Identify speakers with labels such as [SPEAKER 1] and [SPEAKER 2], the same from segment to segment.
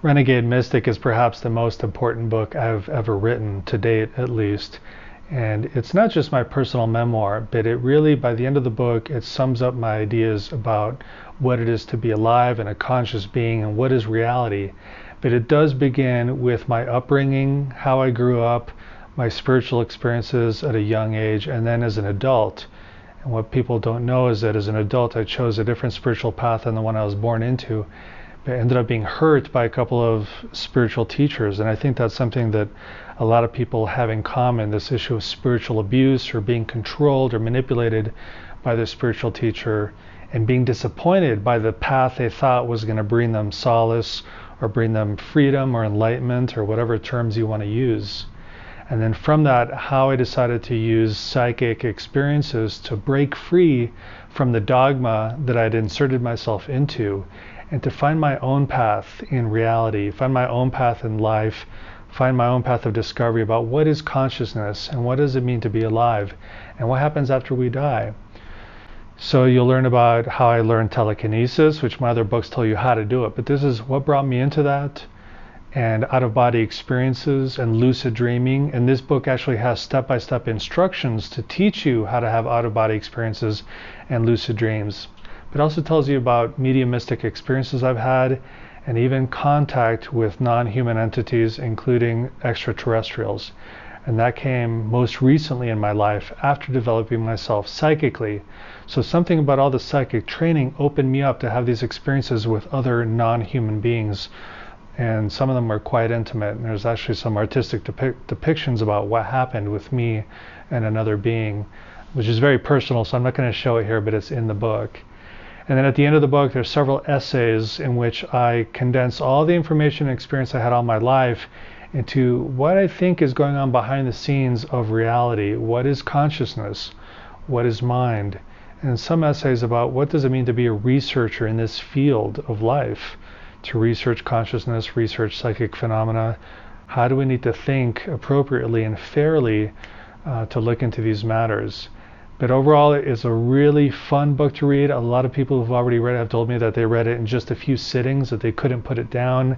[SPEAKER 1] Renegade Mystic is perhaps the most important book I've ever written, to date at least. And it's not just my personal memoir, but it really, by the end of the book, it sums up my ideas about what it is to be alive and a conscious being and what is reality. But it does begin with my upbringing, how I grew up, my spiritual experiences at a young age, and then as an adult. And what people don't know is that as an adult, I chose a different spiritual path than the one I was born into. But I ended up being hurt by a couple of spiritual teachers. And I think that's something that a lot of people have in common, this issue of spiritual abuse or being controlled or manipulated by their spiritual teacher and being disappointed by the path they thought was going to bring them solace or bring them freedom or enlightenment or whatever terms you want to use. And then from that, how I decided to use psychic experiences to break free from the dogma that I'd inserted myself into and to find my own path in reality, find my own path in life, find my own path of discovery about what is consciousness and what does it mean to be alive and what happens after we die. So you'll learn about how I learned telekinesis, which my other books tell you how to do it, but this is what brought me into that, and out-of-body experiences and lucid dreaming. And this book actually has step-by-step instructions to teach you how to have out-of-body experiences and lucid dreams. It also tells you about mediumistic experiences I've had and even contact with non-human entities, including extraterrestrials. And that came most recently in my life after developing myself psychically. So something about all the psychic training opened me up to have these experiences with other non-human beings. And some of them were quite intimate. And there's actually some artistic depictions about what happened with me and another being, which is very personal, so I'm not going to show it here, but it's in the book. And then at the end of the book, there's several essays in which I condense all the information and experience I had all my life into what I think is going on behind the scenes of reality. What is consciousness? What is mind? And some essays about what does it mean to be a researcher in this field of life, to research consciousness, research psychic phenomena. How do we need to think appropriately and fairly to look into these matters? But overall, it's a really fun book to read. A lot of people who've already read it have told me that they read it in just a few sittings, that they couldn't put it down.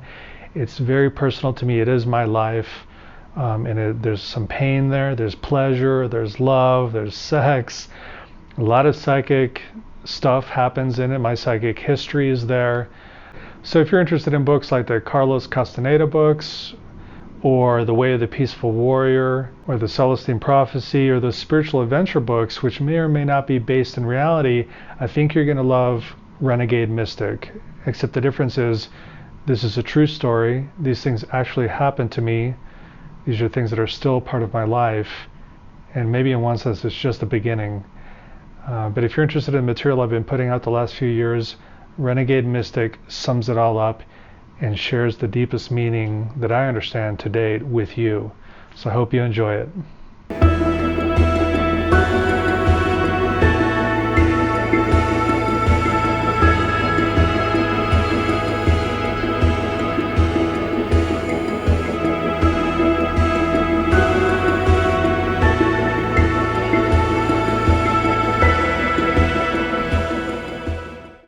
[SPEAKER 1] It's very personal to me. It is my life. There's some pain there. There's pleasure. There's love. There's sex. A lot of psychic stuff happens in it. My psychic history is there. So if you're interested in books like the Carlos Castaneda books, or The Way of the Peaceful Warrior, or The Celestine Prophecy, or the spiritual adventure books, which may or may not be based in reality, I think you're going to love Renegade Mystic. Except the difference is, this is a true story. These things actually happened to me. These are things that are still part of my life. And maybe in one sense, it's just the beginning. But if you're interested in the material I've been putting out the last few years, Renegade Mystic sums it all up and shares the deepest meaning that I understand to date with you. So I hope you enjoy it.